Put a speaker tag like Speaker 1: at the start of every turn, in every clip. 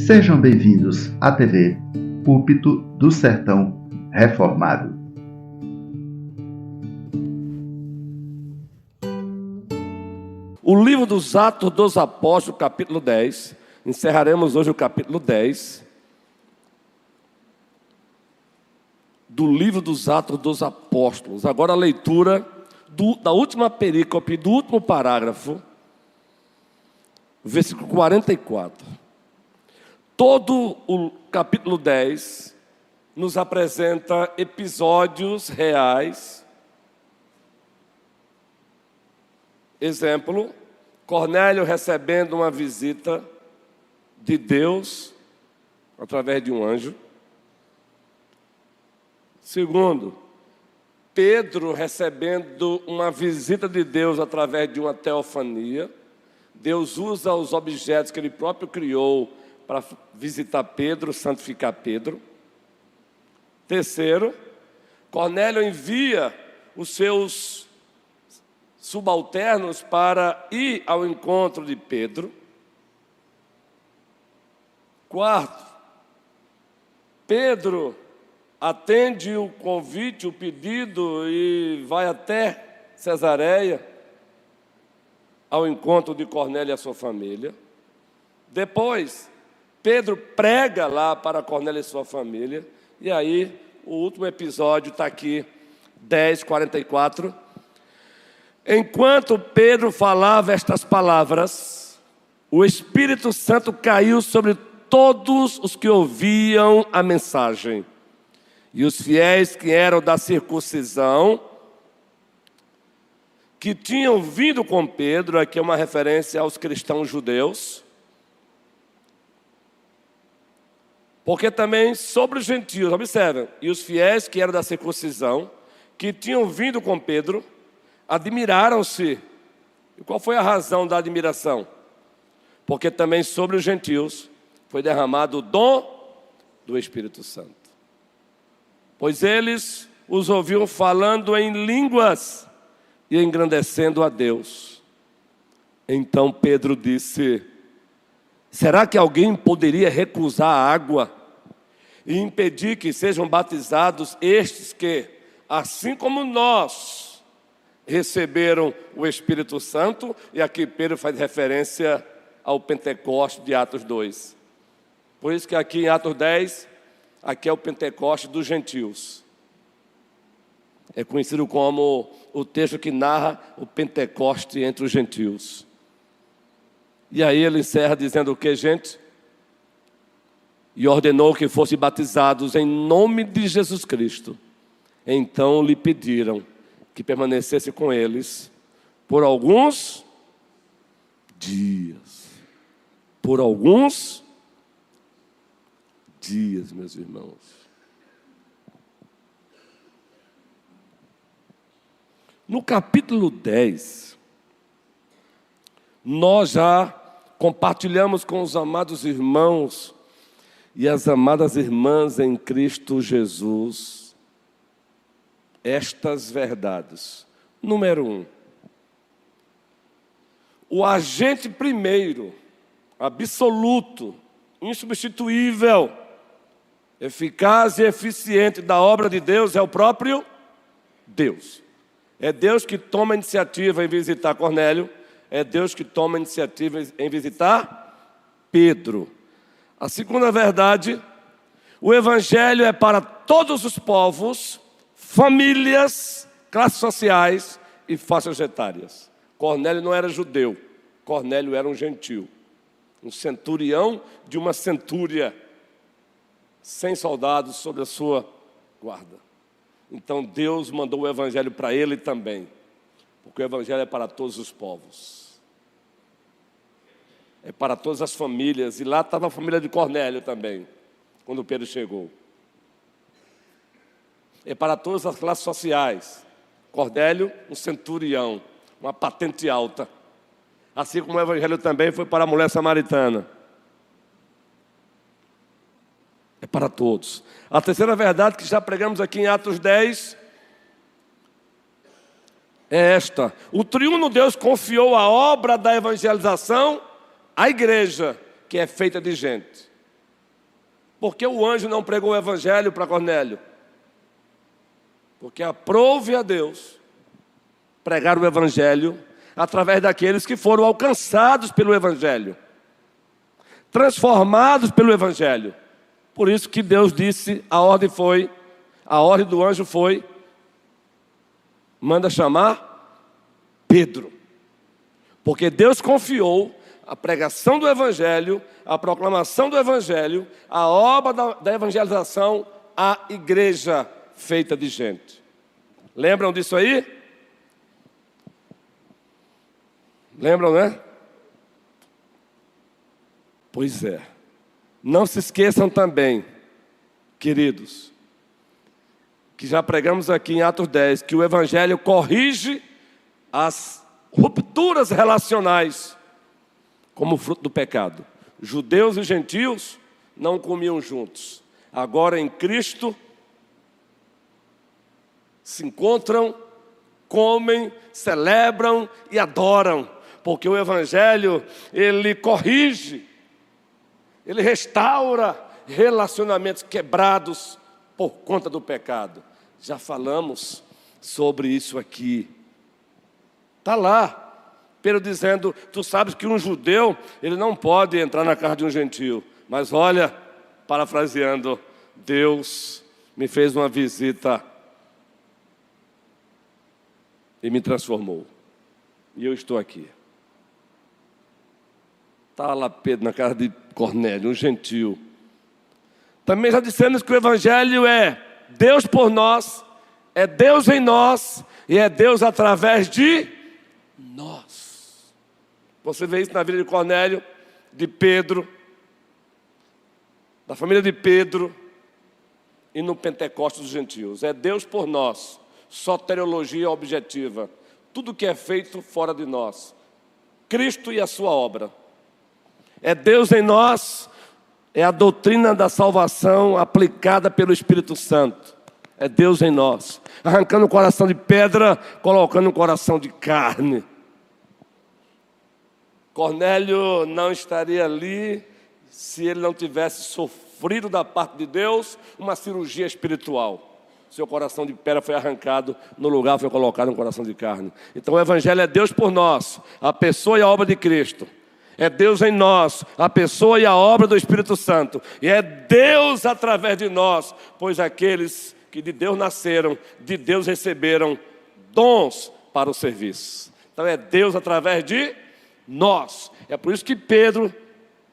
Speaker 1: Sejam bem-vindos à TV Púlpito do Sertão Reformado.
Speaker 2: O livro dos Atos dos Apóstolos, capítulo 10. Encerraremos hoje o capítulo 10 do livro dos Atos dos Apóstolos. Agora a leitura da última perícope, do último parágrafo, versículo 44. Todo o capítulo 10 nos apresenta episódios reais. Exemplo, Cornélio recebendo uma visita de Deus através de um anjo. Segundo, Pedro recebendo uma visita de Deus através de uma teofania. Deus usa os objetos que ele próprio criou para visitar Pedro, santificar Pedro. Terceiro, Cornélio envia os seus subalternos para ir ao encontro de Pedro. Quarto, Pedro atende o convite, o pedido e vai até Cesareia ao encontro de Cornélio e a sua família. Depois, Pedro prega lá para Cornélio e sua família. E aí, o último episódio está aqui, 10:44. Enquanto Pedro falava estas palavras, o Espírito Santo caiu sobre todos os que ouviam a mensagem. E os fiéis que eram da circuncisão, que tinham vindo com Pedro, aqui é uma referência aos cristãos judeus, porque também sobre os gentios, observem, e os fiéis que eram da circuncisão, que tinham vindo com Pedro, admiraram-se. E qual foi a razão da admiração? Porque também sobre os gentios foi derramado o dom do Espírito Santo. Pois eles os ouviam falando em línguas e engrandecendo a Deus. Então Pedro disse: será que alguém poderia recusar a água e impedir que sejam batizados estes que, assim como nós, receberam o Espírito Santo? E aqui Pedro faz referência ao Pentecoste de Atos 2. Por isso que aqui em Atos 10, aqui é o Pentecoste dos gentios. É conhecido como o texto que narra o Pentecoste entre os gentios. E aí ele encerra dizendo o que, gente? E ordenou que fossem batizados em nome de Jesus Cristo. Então lhe pediram que permanecesse com eles por alguns dias. Por alguns dias, meus irmãos. No capítulo 10, nós já compartilhamos com os amados irmãos e as amadas irmãs em Cristo Jesus estas verdades. Número 1, o agente primeiro, absoluto, insubstituível, eficaz e eficiente da obra de Deus é o próprio Deus. É Deus que toma a iniciativa em visitar Cornélio, é Deus que toma a iniciativa em visitar Pedro. A segunda verdade, o Evangelho é para todos os povos, famílias, classes sociais e faixas etárias. Cornélio não era judeu, Cornélio era um gentil, um centurião de uma centúria, 100 soldados sob a sua guarda. Então Deus mandou o Evangelho para ele também, porque o Evangelho é para todos os povos. É para todas as famílias, e lá estava a família de Cornélio também, quando Pedro chegou. É para todas as classes sociais. Cornélio, um centurião, uma patente alta. Assim como o Evangelho também foi para a mulher samaritana. É para todos. A terceira verdade que já pregamos aqui em Atos 10 é esta: o triuno Deus confiou a obra da evangelização à igreja, que é feita de gente. Por que o anjo não pregou o evangelho para Cornélio? Porque aprove a Deus pregar o evangelho através daqueles que foram alcançados pelo evangelho, transformados pelo evangelho. Por isso que Deus disse, a ordem do anjo foi, manda chamar Pedro. Porque Deus confiou a pregação do evangelho, a proclamação do evangelho, a obra da evangelização à igreja feita de gente. Lembram disso aí? Lembram, né? Pois é. Não se esqueçam também, queridos, que já pregamos aqui em Atos 10, que o evangelho corrige as rupturas relacionais como fruto do pecado. Judeus e gentios não comiam juntos. Agora em Cristo se encontram, comem, celebram e adoram. Porque o evangelho, ele corrige, ele restaura relacionamentos quebrados por conta do pecado. Já falamos sobre isso aqui. Está lá. Pedro dizendo, tu sabes que um judeu, ele não pode entrar na casa de um gentio. Mas olha, parafraseando, Deus me fez uma visita e me transformou. E eu estou aqui. Está lá Pedro na casa de Cornélio, um gentio. Também já dissemos que o evangelho é Deus por nós, é Deus em nós e é Deus através de nós. Você vê isso na vida de Cornélio, de Pedro, da família de Pedro e no Pentecostes dos gentios. É Deus por nós, soteriologia objetiva. Tudo que é feito fora de nós. Cristo e a sua obra. É Deus em nós, é a doutrina da salvação aplicada pelo Espírito Santo. É Deus em nós, arrancando o coração de pedra, colocando um coração de carne. Cornélio não estaria ali se ele não tivesse sofrido da parte de Deus uma cirurgia espiritual. Seu coração de pedra foi arrancado, no lugar foi colocado um coração de carne. Então o evangelho é Deus por nós, a pessoa e a obra de Cristo. É Deus em nós, a pessoa e a obra do Espírito Santo. E é Deus através de nós, pois aqueles que de Deus nasceram, de Deus receberam dons para o serviço. Então é Deus através de nós. É por isso que Pedro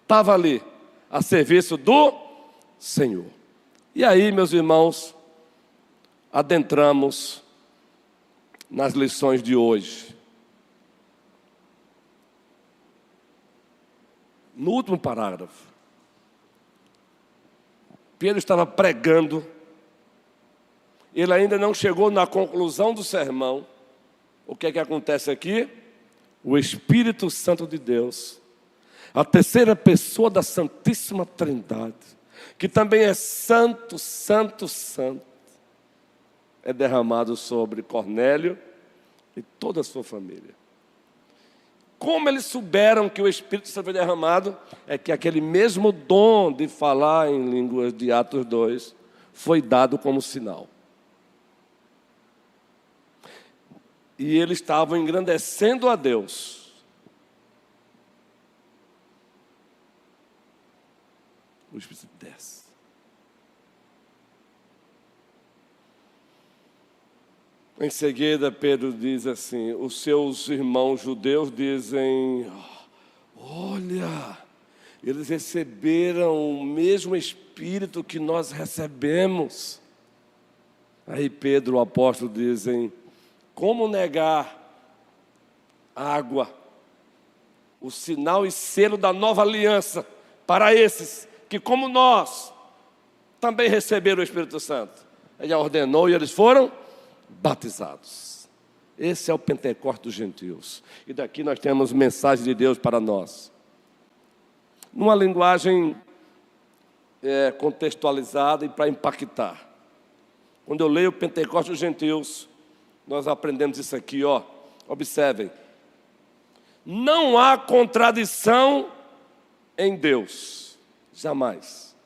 Speaker 2: estava ali, a serviço do Senhor. E aí, meus irmãos, adentramos nas lições de hoje. No último parágrafo, Pedro estava pregando, ele ainda não chegou na conclusão do sermão. O que é que acontece aqui? O Espírito Santo de Deus, a terceira pessoa da Santíssima Trindade, que também é santo, santo, santo, é derramado sobre Cornélio e toda a sua família. Como eles souberam que o Espírito Santo foi derramado? É que aquele mesmo dom de falar em línguas de Atos 2 foi dado como sinal. E eles estavam engrandecendo a Deus. O Espírito desce. Em seguida, Pedro diz assim, os seus irmãos judeus dizem, olha, eles receberam o mesmo Espírito que nós recebemos. Aí Pedro, o apóstolo, dizem, como negar a água, o sinal e selo da nova aliança, para esses que, como nós, também receberam o Espírito Santo? Ele ordenou e eles foram batizados. Esse é o Pentecostes dos gentios. E daqui nós temos mensagem de Deus para nós. Numa linguagem contextualizada e para impactar. Quando eu leio o Pentecostes dos gentios, nós aprendemos isso aqui, ó. Observem. Não há contradição em Deus. Jamais.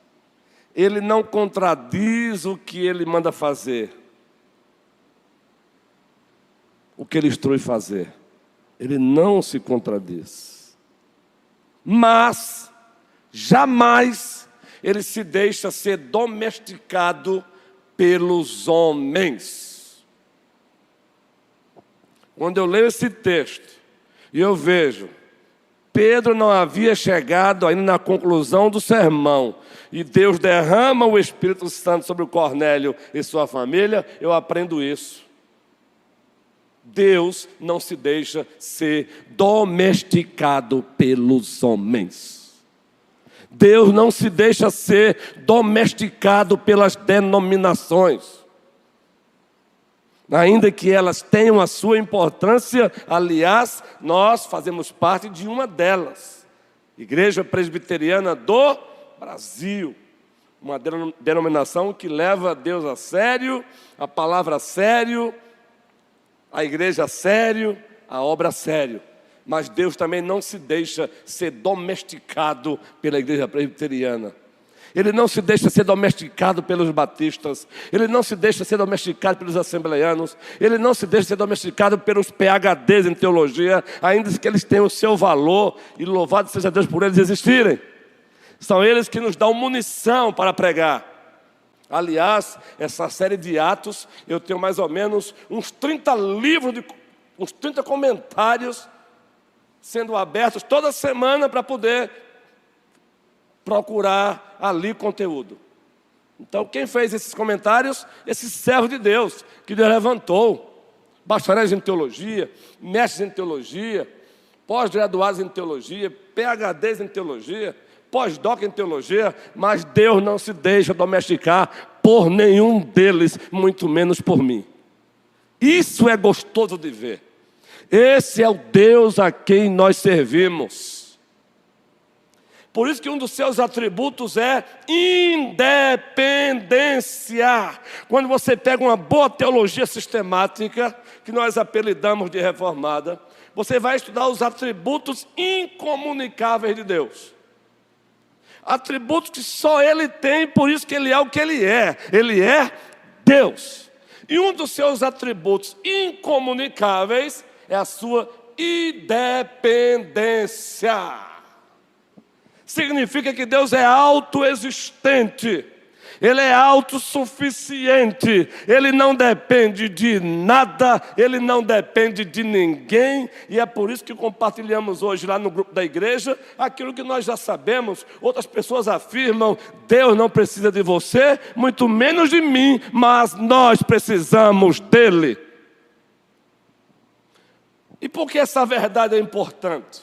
Speaker 2: ele não contradiz o que ele manda fazer, o que ele instrui fazer. Ele não se contradiz. Mas, jamais, ele se deixa ser domesticado pelos homens. Quando eu leio esse texto, e eu vejo, Pedro não havia chegado ainda na conclusão do sermão, e Deus derrama o Espírito Santo sobre o Cornélio e sua família, eu aprendo isso. Deus não se deixa ser domesticado pelos homens. Deus não se deixa ser domesticado pelas denominações. Ainda que elas tenham a sua importância, aliás, nós fazemos parte de uma delas. Igreja Presbiteriana do Brasil. Uma denominação que leva Deus a sério, a palavra a sério, a igreja a sério, a obra a sério. Mas Deus também não se deixa ser domesticado pela igreja presbiteriana. Ele não se deixa ser domesticado pelos batistas. Ele não se deixa ser domesticado pelos assembleianos. Ele não se deixa ser domesticado pelos PhDs em teologia, ainda que eles tenham o seu valor, e louvado seja Deus por eles existirem. São eles que nos dão munição para pregar. Aliás, essa série de Atos, eu tenho mais ou menos uns 30 livros, uns 30 comentários sendo abertos toda semana para poder procurar ali conteúdo. Então, quem fez esses comentários? Esses servos de Deus, que Deus levantou. Bacharéis em teologia, mestres em teologia, pós-graduados em teologia, PhDs em teologia, pós-doc em teologia, mas Deus não se deixa domesticar por nenhum deles, muito menos por mim. Isso é gostoso de ver. Esse é o Deus a quem nós servimos. Por isso que um dos seus atributos é independência. Quando você pega uma boa teologia sistemática, que nós apelidamos de reformada, você vai estudar os atributos incomunicáveis de Deus. Atributos que só Ele tem, por isso que Ele é o que Ele é. Ele é Deus. E um dos seus atributos incomunicáveis é a sua independência. Significa que Deus é autoexistente. Ele é autossuficiente, Ele não depende de nada, Ele não depende de ninguém, e é por isso que compartilhamos hoje lá no grupo da igreja, aquilo que nós já sabemos. Outras pessoas afirmam, Deus não precisa de você, muito menos de mim, mas nós precisamos dEle. E por que essa verdade é importante?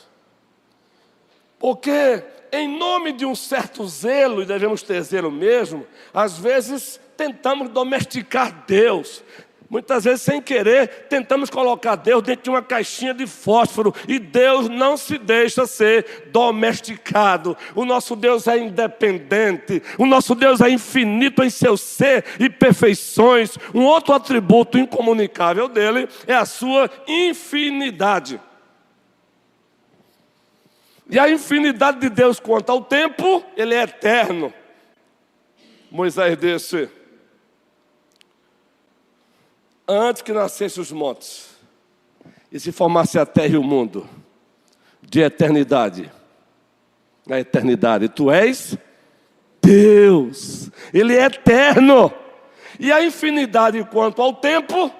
Speaker 2: Porque em nome de um certo zelo, e devemos ter zelo mesmo, às vezes tentamos domesticar Deus. Muitas vezes, sem querer, tentamos colocar Deus dentro de uma caixinha de fósforo, e Deus não se deixa ser domesticado. O nosso Deus é independente, o nosso Deus é infinito em seu ser e perfeições. Um outro atributo incomunicável dele é a sua infinidade. E a infinidade de Deus quanto ao tempo, Ele é eterno. Moisés disse, antes que nascessem os montes, e se formasse a terra e o mundo, de eternidade, na eternidade, Tu és Deus. Ele é eterno. E a infinidade quanto ao tempo,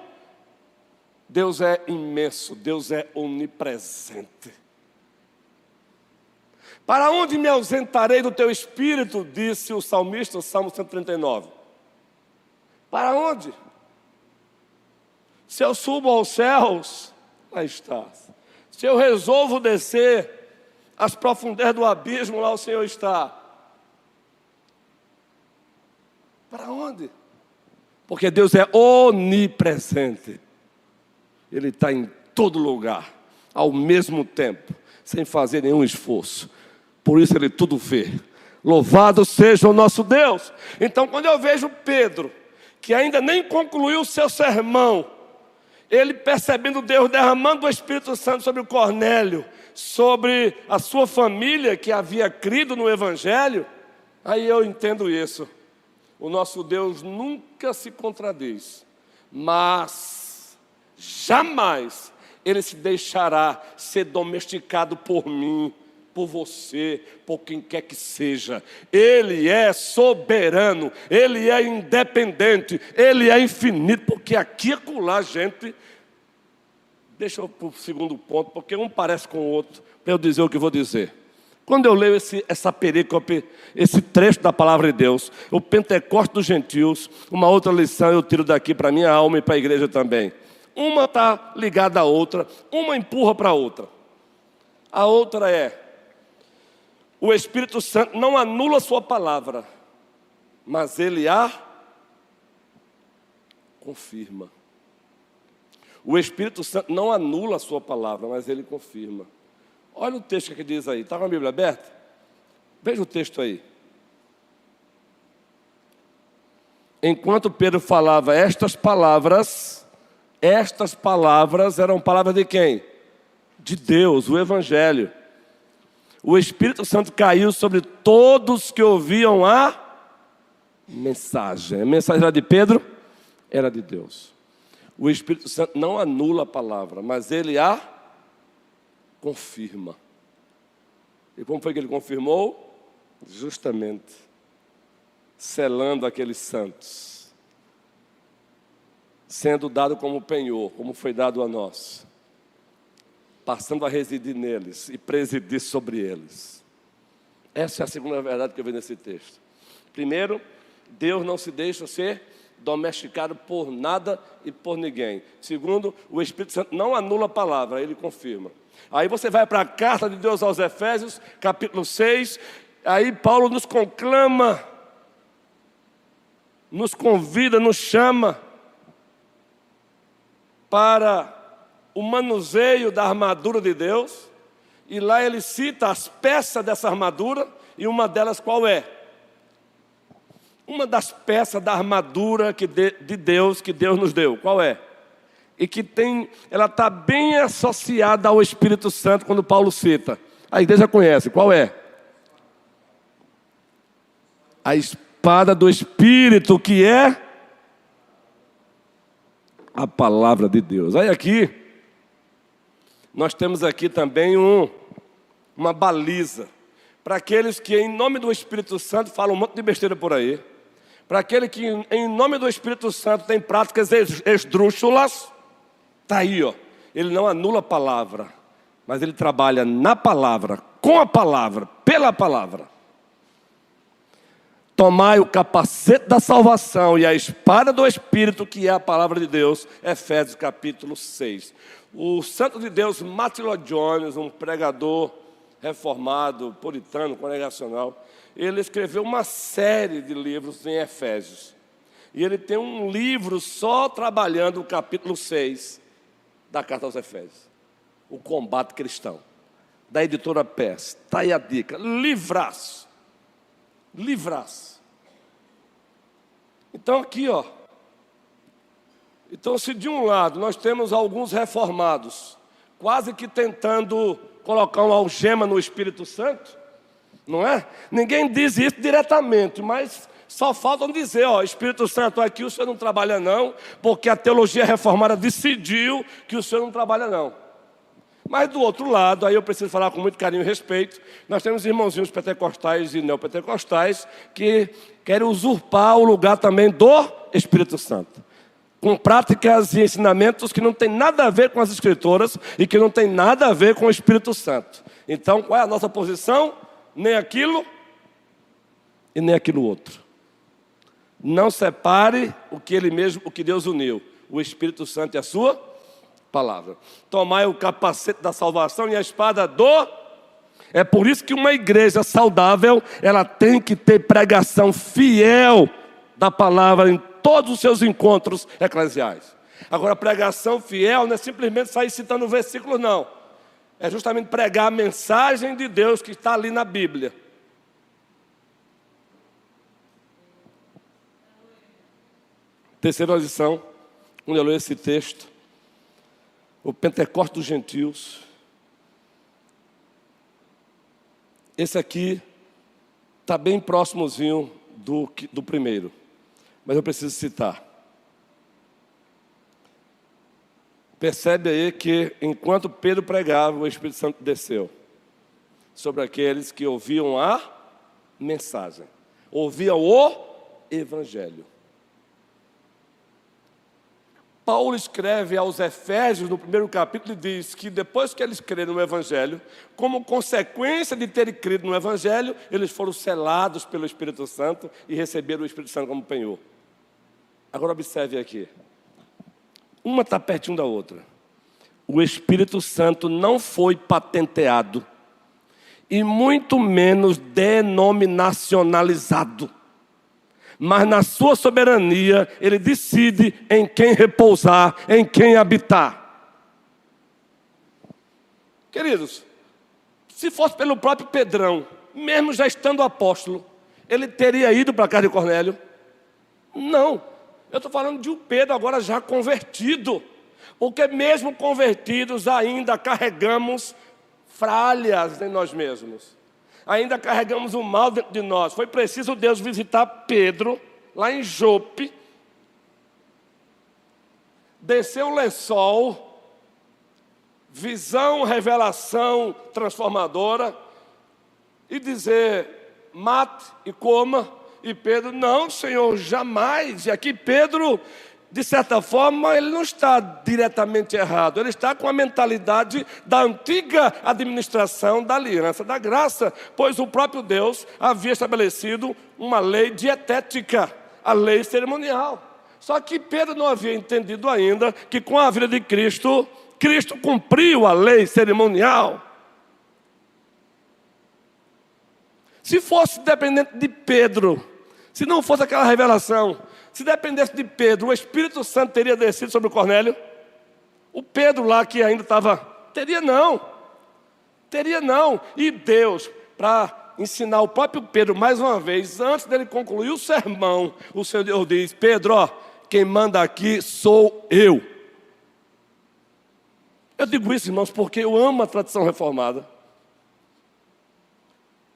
Speaker 2: Deus é imenso, Deus é onipresente. Para onde me ausentarei do teu espírito, disse o salmista, o Salmo 139. Para onde? Se eu subo aos céus, lá estás. Se eu resolvo descer às profundezas do abismo, lá o Senhor está. Para onde? Porque Deus é onipresente. Ele está em todo lugar, ao mesmo tempo, sem fazer nenhum esforço. Por isso Ele tudo vê. Louvado seja o nosso Deus. Então, quando eu vejo Pedro, que ainda nem concluiu o seu sermão, ele percebendo Deus derramando o Espírito Santo sobre o Cornélio, sobre a sua família que havia crido no Evangelho, aí eu entendo isso. O nosso Deus nunca se contradiz, mas jamais Ele se deixará ser domesticado por mim, por você, por quem quer que seja. Ele é soberano, Ele é independente, Ele é infinito, porque aqui e acolá, gente, deixa eu para o segundo ponto, porque um parece com o outro, para eu dizer o que vou dizer. Quando eu leio essa perícope, esse trecho da palavra de Deus, o Pentecoste dos gentios, uma outra lição eu tiro daqui para a minha alma e para a igreja também. Uma está ligada à outra, uma empurra para a outra. A outra é: o Espírito Santo não anula a sua palavra, mas Ele a confirma. O Espírito Santo não anula a sua palavra, mas Ele confirma. Olha o texto que diz aí. Está com a Bíblia aberta? Veja o texto aí. Enquanto Pedro falava estas palavras eram palavras de quem? De Deus, o Evangelho. O Espírito Santo caiu sobre todos que ouviam a mensagem. A mensagem era de Pedro? Era de Deus. O Espírito Santo não anula a palavra, mas Ele a confirma. E como foi que Ele confirmou? Justamente selando aqueles santos, sendo dado como penhor, como foi dado a nós, passando a residir neles e presidir sobre eles. Essa é a segunda verdade que eu vejo nesse texto. Primeiro, Deus não se deixa ser domesticado por nada e por ninguém. Segundo, o Espírito Santo não anula a palavra, Ele confirma. Aí você vai para a carta de Deus aos Efésios, capítulo 6, aí Paulo nos conclama, nos convida, nos chama para o manuseio da armadura de Deus, e lá ele cita as peças dessa armadura, e uma delas qual é? Uma das peças da armadura de Deus, que Deus nos deu, qual é? E que ela está bem associada ao Espírito Santo, quando Paulo cita. A igreja conhece, qual é? A espada do Espírito, que é a palavra de Deus. Aí aqui, nós temos aqui também uma baliza, para aqueles que em nome do Espírito Santo falam um monte de besteira por aí, para aquele que em nome do Espírito Santo tem práticas esdrúxulas. Está aí, ó. Ele não anula a palavra, mas ele trabalha na palavra, com a palavra, pela palavra. Tomai o capacete da salvação e a espada do Espírito, que é a palavra de Deus. Efésios capítulo 6. O santo de Deus, Martin Lloyd Jones, um pregador reformado, puritano, congregacional, ele escreveu uma série de livros em Efésios. E ele tem um livro só trabalhando o capítulo 6 da carta aos Efésios. O combate cristão. Da editora PES. Está aí a dica. Livraço. Livraço. Então aqui, ó. Então, se de um lado nós temos alguns reformados, quase que tentando colocar uma algema no Espírito Santo, não é? Ninguém diz isso diretamente, mas só faltam dizer, ó, Espírito Santo, aqui o senhor não trabalha não, porque a teologia reformada decidiu que o senhor não trabalha não. Mas do outro lado, aí eu preciso falar com muito carinho e respeito, nós temos irmãozinhos pentecostais e neopentecostais que querem usurpar o lugar também do Espírito Santo, com práticas e ensinamentos que não tem nada a ver com as Escrituras e que não tem nada a ver com o Espírito Santo. Então, qual é a nossa posição? Nem aquilo e nem aquilo outro. Não separe o que Deus uniu, o Espírito Santo e a sua palavra. Tomai o capacete da salvação e a espada do... É por isso que uma igreja saudável, ela tem que ter pregação fiel da palavra em todos os seus encontros eclesiais. Agora, pregação fiel não é simplesmente sair citando versículos, não. É justamente pregar a mensagem de Deus que está ali na Bíblia. Terceira lição, quando eu leio esse texto, o Pentecoste dos gentios. Esse aqui está bem próximozinho do primeiro. mas eu preciso citar. Percebe aí que, enquanto Pedro pregava, o Espírito Santo desceu sobre aqueles que ouviam a mensagem, ouviam o Evangelho. Paulo escreve aos Efésios, no primeiro capítulo, e diz que depois que eles creram no Evangelho, como consequência de terem crido no Evangelho, eles foram selados pelo Espírito Santo e receberam o Espírito Santo como penhor. Agora observe aqui. Uma está pertinho da outra. O Espírito Santo não foi patenteado e muito menos denominacionalizado. Mas na sua soberania, Ele decide em quem repousar, em quem habitar. Queridos, se fosse pelo próprio Pedrão, mesmo já estando apóstolo, ele teria ido para a casa de Cornélio? Não. Eu estou falando de um Pedro agora já convertido. Porque mesmo convertidos ainda carregamos falhas em nós mesmos. Ainda carregamos o mal dentro de nós. Foi preciso Deus visitar Pedro, lá em Jope. Desceu o lençol. Visão, revelação transformadora. E dizer, mate e coma. E Pedro, não, Senhor, jamais. E aqui Pedro, de certa forma, ele não está diretamente errado. Ele está com a mentalidade da antiga administração da aliança da graça, pois o próprio Deus havia estabelecido uma lei dietética, a lei cerimonial. Só que Pedro não havia entendido ainda que com a vida de Cristo, Cristo cumpriu a lei cerimonial. Se fosse dependente de Pedro, se não fosse aquela revelação, se dependesse de Pedro, o Espírito Santo teria descido sobre o Cornélio? O Pedro lá que ainda estava, teria não. E Deus, para ensinar o próprio Pedro mais uma vez, antes dele concluir o sermão, o Senhor Deus diz, Pedro, quem manda aqui sou eu. Eu digo isso, irmãos, porque eu amo a tradição reformada.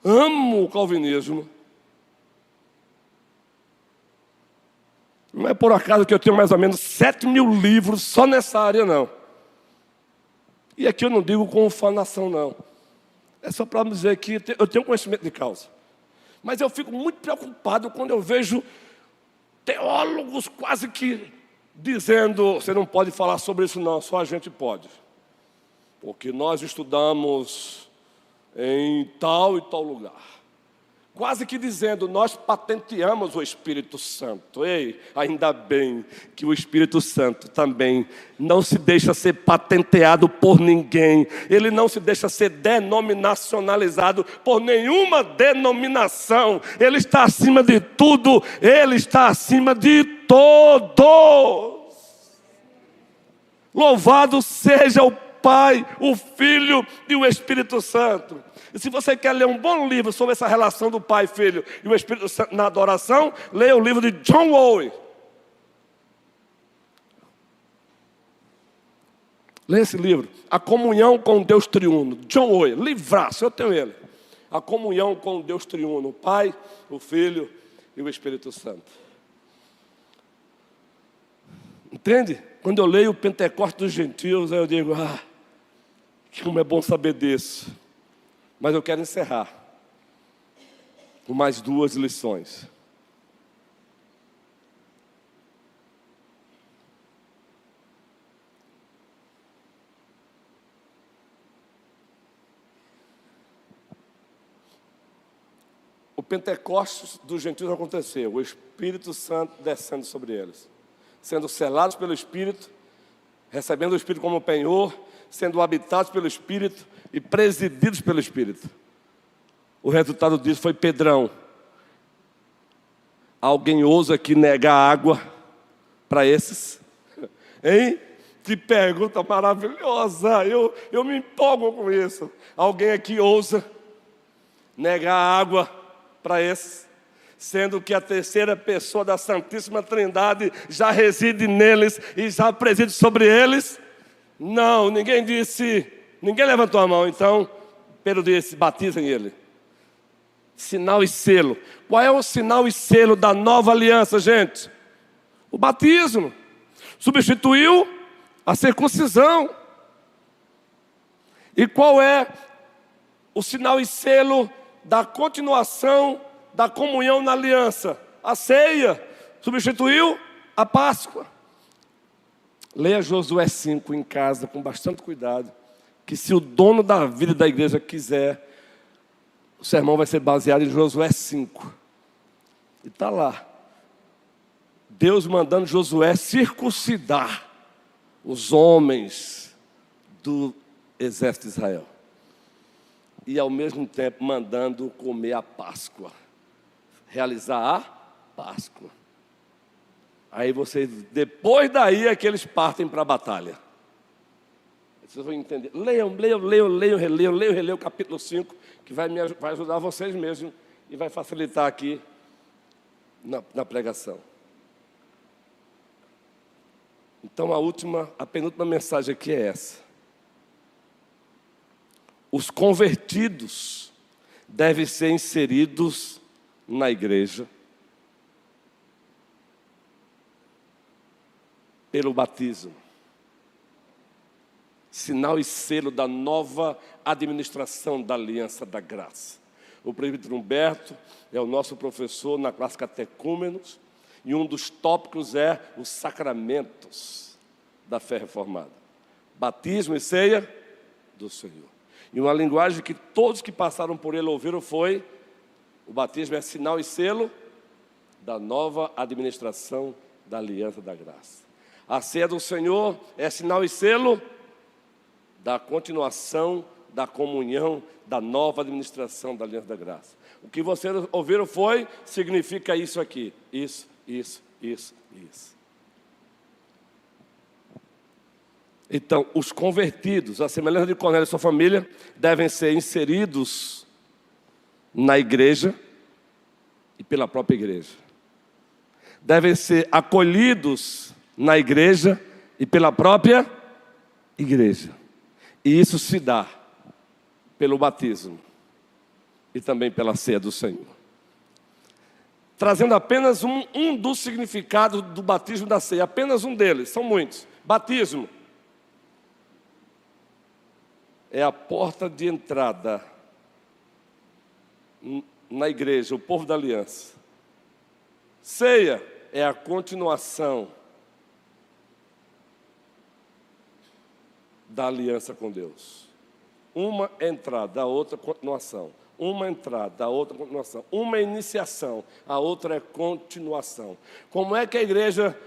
Speaker 2: Amo o calvinismo. Não é por acaso que eu tenho mais ou menos 7.000 livros só nessa área, não. E aqui eu não digo com ufanação, não. É só para dizer que eu tenho conhecimento de causa. Mas eu fico muito preocupado quando eu vejo teólogos quase que dizendo, você não pode falar sobre isso não, só a gente pode. Porque nós estudamos em tal e tal lugar. Quase que dizendo, nós patenteamos o Espírito Santo. Ei, ainda bem que o Espírito Santo também não se deixa ser patenteado por ninguém. Ele não se deixa ser denominacionalizado por nenhuma denominação. Ele está acima de tudo. Ele está acima de todos. Louvado seja o Pai, o Filho e o Espírito Santo. E se você quer ler um bom livro sobre essa relação do Pai, Filho e o Espírito Santo na adoração, leia o livro de John Owen. Leia esse livro, A Comunhão com Deus Triuno. John Owen, livraço, eu tenho ele. A Comunhão com Deus Triuno, o Pai, o Filho e o Espírito Santo. Entende? Quando eu leio o Pentecostes dos Gentios, aí eu digo, como é bom saber disso. Mas eu quero encerrar com mais 2 lições. O Pentecostes dos gentios aconteceu, o Espírito Santo descendo sobre eles, sendo selados pelo Espírito, recebendo o Espírito como penhor, sendo habitados pelo Espírito e presididos pelo Espírito. O resultado disso foi Pedrão. Alguém ousa aqui negar água para esses? Hein? Que pergunta maravilhosa. Eu me empolgo com isso. Alguém aqui ousa negar água para esses? Sendo que a terceira pessoa da Santíssima Trindade já reside neles e já preside sobre eles? Não, ninguém disse, ninguém levantou a mão. Então, Pedro disse, batizem ele. Sinal e selo. Qual é o sinal e selo da nova aliança, gente? O batismo substituiu a circuncisão. E qual é o sinal e selo da continuação da comunhão na aliança? A ceia substituiu a Páscoa. Leia Josué 5 em casa com bastante cuidado, que se o dono da vida da igreja quiser, o sermão vai ser baseado em Josué 5. E está lá, Deus mandando Josué circuncidar os homens do exército de Israel. E ao mesmo tempo mandando comer a Páscoa, realizar a Páscoa. Aí vocês, depois daí é que eles partem para a batalha. Vocês vão entender. Leiam, releiam o capítulo 5, que vai ajudar vocês mesmos e vai facilitar aqui na pregação. Então a penúltima mensagem aqui é essa. Os convertidos devem ser inseridos na igreja pelo batismo. Sinal e selo da nova administração da Aliança da Graça. O presbítero Humberto é o nosso professor na classe Catecúmenos, e um dos tópicos é os sacramentos da fé reformada. Batismo e ceia do Senhor. E uma linguagem que todos que passaram por ele ouviram foi: o batismo é sinal e selo da nova administração da Aliança da Graça. A ceia do Senhor é sinal e selo da continuação da comunhão da nova administração da Aliança da Graça. O que vocês ouviram significa isso aqui, isso. Então, os convertidos, a semelhança de Cornélio e sua família, devem ser inseridos na igreja e pela própria igreja. Devem ser acolhidos na igreja e pela própria igreja. E isso se dá pelo batismo e também pela ceia do Senhor. Trazendo apenas um dos significados do batismo e da ceia, apenas um deles, são muitos. Batismo é a porta de entrada na igreja, o povo da aliança. Ceia é a continuação da aliança com Deus. Uma entrada, a outra continuação. Uma entrada, a outra continuação. Uma iniciação, a outra é continuação. Como é que a igreja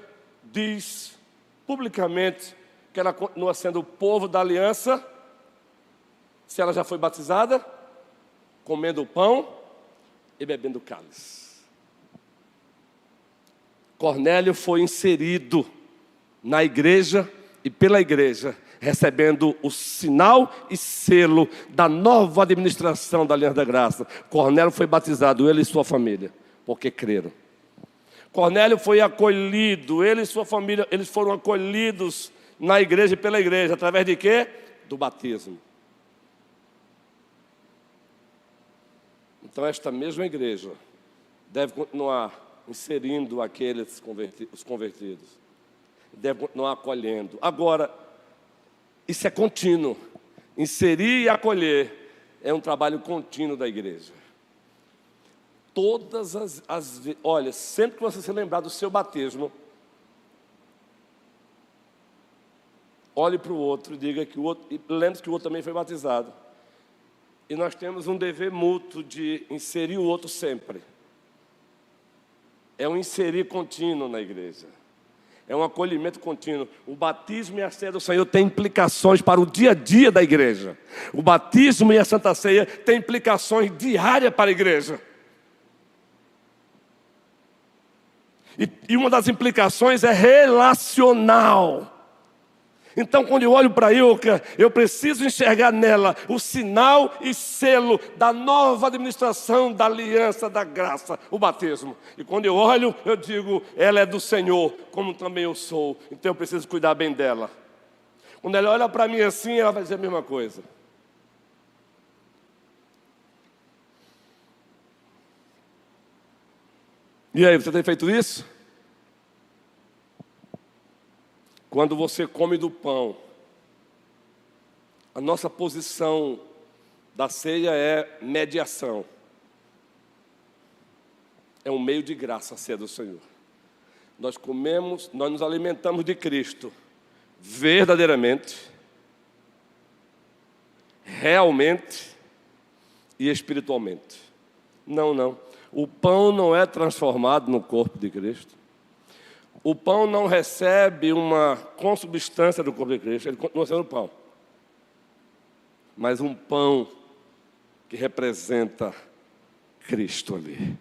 Speaker 2: diz publicamente que ela continua sendo o povo da aliança, se ela já foi batizada? Comendo o pão e bebendo o cálice. Cornélio foi inserido na igreja e pela igreja, recebendo o sinal e selo da nova administração da Aliança da Graça. Cornélio foi batizado, ele e sua família, porque creram. Cornélio foi acolhido, ele e sua família, eles foram acolhidos na igreja e pela igreja, através de quê? Do batismo. Então esta mesma igreja deve continuar inserindo os convertidos. Deve continuar acolhendo. Agora, isso é contínuo. Inserir e acolher é um trabalho contínuo da igreja. Todas as vezes, olha, sempre que você se lembrar do seu batismo, olhe para o outro e diga que o outro, e lembre-se que o outro também foi batizado. E nós temos um dever mútuo de inserir o outro sempre. É um inserir contínuo na igreja. É um acolhimento contínuo. O batismo e a ceia do Senhor têm implicações para o dia a dia da igreja. O batismo e a Santa Ceia têm implicações diárias para a igreja. E uma das implicações é relacional. Então, quando eu olho para a Ilka, eu preciso enxergar nela o sinal e selo da nova administração da Aliança da Graça, o batismo. E quando eu olho, eu digo, ela é do Senhor, como também eu sou. Então eu preciso cuidar bem dela. Quando ela olha para mim assim, ela vai dizer a mesma coisa. E aí, você tem feito isso? Quando você come do pão, a nossa posição da ceia é mediação. É um meio de graça a ceia do Senhor. Nós comemos, nós nos alimentamos de Cristo, verdadeiramente, realmente e espiritualmente. Não. O pão não é transformado no corpo de Cristo. O pão não recebe uma consubstância do corpo de Cristo, ele continua sendo pão. Mas um pão que representa Cristo ali.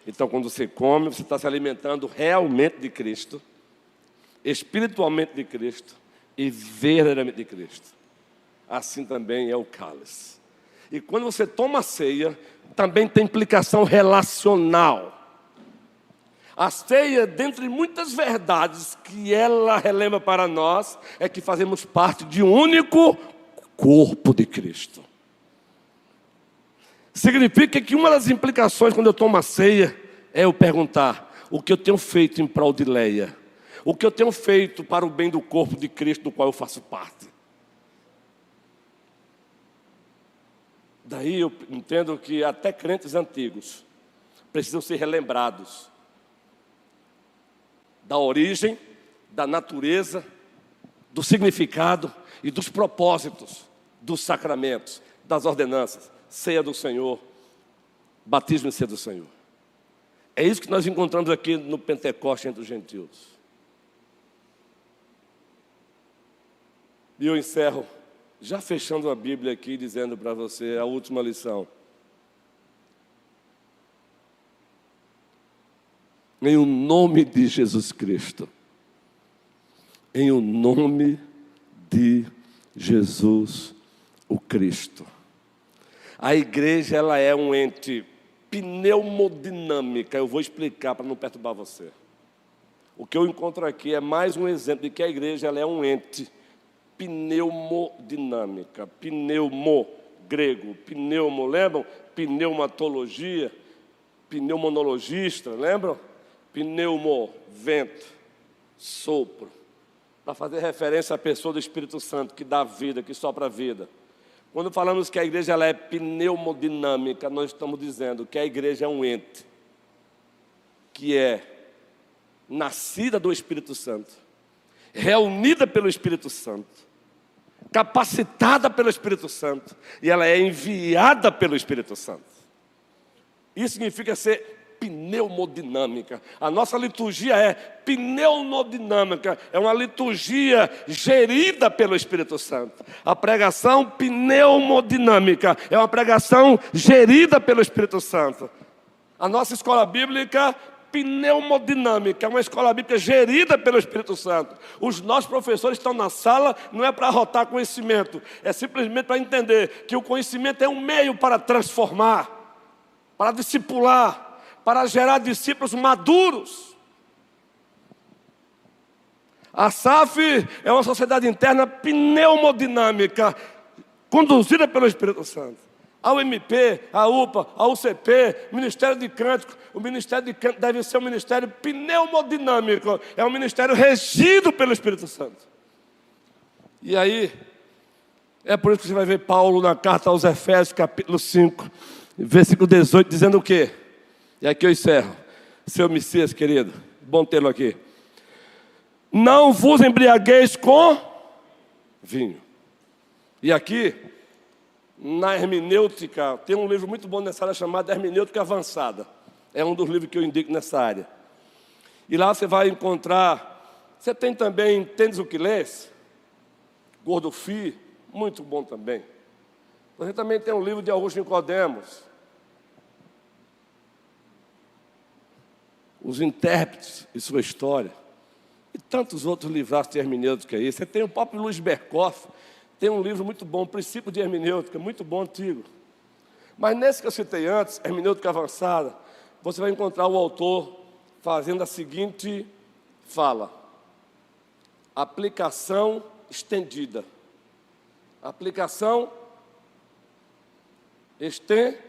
Speaker 2: Então, quando você come, você está se alimentando realmente de Cristo, espiritualmente de Cristo e verdadeiramente de Cristo. Assim também é o cálice. E quando você toma a ceia, também tem implicação relacional. A ceia, dentre muitas verdades que ela relembra para nós, é que fazemos parte de um único corpo de Cristo. Significa que uma das implicações quando eu tomo a ceia é eu perguntar o que eu tenho feito em prol de Leia, o que eu tenho feito para o bem do corpo de Cristo do qual eu faço parte. Daí eu entendo que até crentes antigos precisam ser relembrados da origem, da natureza, do significado e dos propósitos dos sacramentos, das ordenanças, ceia do Senhor, batismo e ceia do Senhor. É isso que nós encontramos aqui no Pentecoste entre os gentios. E eu encerro, já fechando a Bíblia aqui, dizendo para você a última lição. Em o nome de Jesus Cristo. Em o nome de Jesus o Cristo. A igreja, ela é um ente pneumodinâmica. Eu vou explicar para não perturbar você. O que eu encontro aqui é mais um exemplo de que a igreja, ela é um ente pneumodinâmica. Pneumo, grego. Pneumo, lembram? Pneumatologia. Pneumonologista, lembram? Pneumo, vento, sopro, para fazer referência à pessoa do Espírito Santo, que dá vida, que sopra a vida. Quando falamos que a igreja ela é pneumodinâmica, nós estamos dizendo que a igreja é um ente, que é nascida do Espírito Santo, reunida pelo Espírito Santo, capacitada pelo Espírito Santo, e ela é enviada pelo Espírito Santo. Isso significa ser pneumodinâmica. A nossa liturgia é pneumodinâmica, é uma liturgia gerida pelo Espírito Santo. A pregação pneumodinâmica é uma pregação gerida pelo Espírito Santo. A nossa escola bíblica pneumodinâmica, é uma escola bíblica gerida pelo Espírito Santo. Os nossos professores estão na sala, não é para arrotar conhecimento, é simplesmente para entender que o conhecimento é um meio para transformar, para discipular, para gerar discípulos maduros. A SAF é uma sociedade interna pneumodinâmica, conduzida pelo Espírito Santo. A UMP, a UPA, a UCP, Ministério de Cântico. O Ministério de Cântico deve ser um ministério pneumodinâmico. É um ministério regido pelo Espírito Santo. E aí, é por isso que você vai ver Paulo na carta aos Efésios, capítulo 5, versículo 18, dizendo o quê? E aqui eu encerro. Seu Messias, querido, bom tê-lo aqui. Não vos embriagueis com vinho. E aqui, na hermenêutica, tem um livro muito bom nessa área chamado Hermenêutica Avançada. É um dos livros que eu indico nessa área. E lá você vai encontrar, você tem também Tênis o que lês, Gordo Fi, muito bom também. Você também tem um livro de Augusto Nicodemos, Os Intérpretes e Sua História, e tantos outros livros de hermenêutica aí. Você tem o próprio Luiz Berkoff, tem um livro muito bom, Princípio de Hermenêutica, muito bom, antigo. Mas nesse que eu citei antes, Hermenêutica Avançada, você vai encontrar o autor fazendo a seguinte fala: aplicação estendida. Aplicação estendida.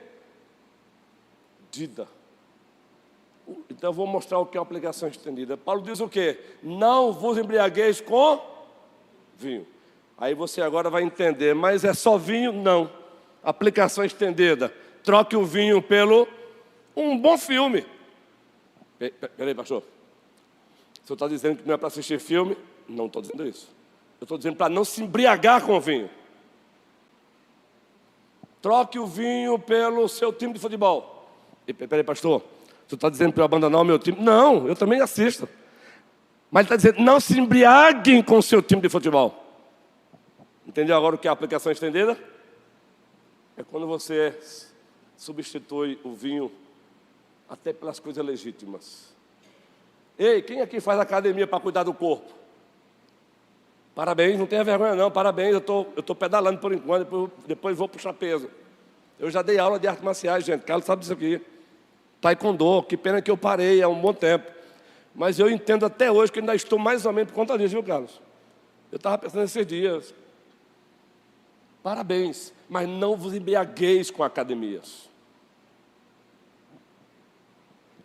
Speaker 2: Então eu vou mostrar o que é uma aplicação estendida. Paulo diz o quê? Não vos embriagueis com vinho. Aí você agora vai entender, mas é só vinho? Não. Aplicação estendida. Troque o vinho pelo um bom filme. Peraí, pastor. O senhor está dizendo que não é para assistir filme? Não estou dizendo isso. Eu estou dizendo para não se embriagar com o vinho. Troque o vinho pelo seu time de futebol. Peraí, pastor. O senhor está dizendo para eu abandonar o meu time? Não, eu também assisto. Mas ele está dizendo, não se embriaguem com o seu time de futebol. Entendeu agora o que é a aplicação estendida? É quando você substitui o vinho até pelas coisas legítimas. Ei, quem aqui faz academia para cuidar do corpo? Parabéns, não tenha vergonha não, parabéns, eu tô pedalando por enquanto, depois vou puxar peso. Eu já dei aula de artes marciais, gente, Carlos sabe disso aqui. Taekwondo, que pena que eu parei há um bom tempo. Mas eu entendo até hoje que ainda estou mais ou menos por conta disso, viu, Carlos? Eu estava pensando nesses dias. Parabéns, mas não vos embriagueis com academias.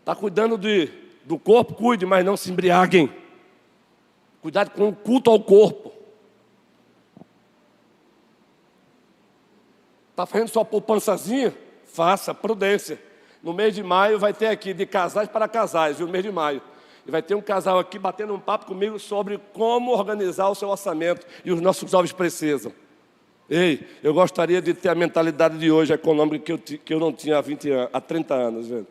Speaker 2: Está cuidando do corpo, cuide, mas não se embriaguem. Cuidado com o culto ao corpo. Está fazendo sua poupançazinha? Faça, prudência. No mês de maio vai ter aqui de casais para casais, viu? No mês de maio. E vai ter um casal aqui batendo um papo comigo sobre como organizar o seu orçamento. E os nossos jovens precisam. Ei, eu gostaria de ter a mentalidade de hoje econômica que eu não tinha há 30 anos, gente.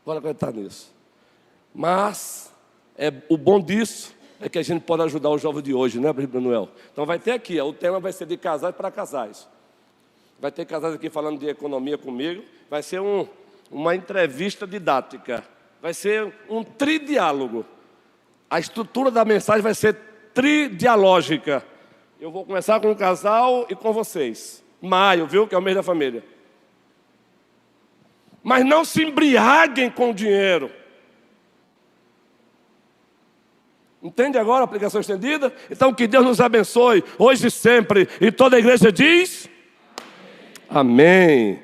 Speaker 2: Bora acreditar nisso. Mas o bom disso é que a gente pode ajudar o jovem de hoje, né, Manuel? Então vai ter aqui, o tema vai ser de casais para casais. Vai ter casais aqui falando de economia comigo. Vai ser uma entrevista didática. Vai ser um tridiálogo. A estrutura da mensagem vai ser tridialógica. Eu vou começar com o casal e com vocês. Maio, viu? Que é o mês da família. Mas não se embriaguem com o dinheiro. Entende agora a aplicação estendida? Então que Deus nos abençoe, hoje e sempre. E toda a igreja diz... Amém.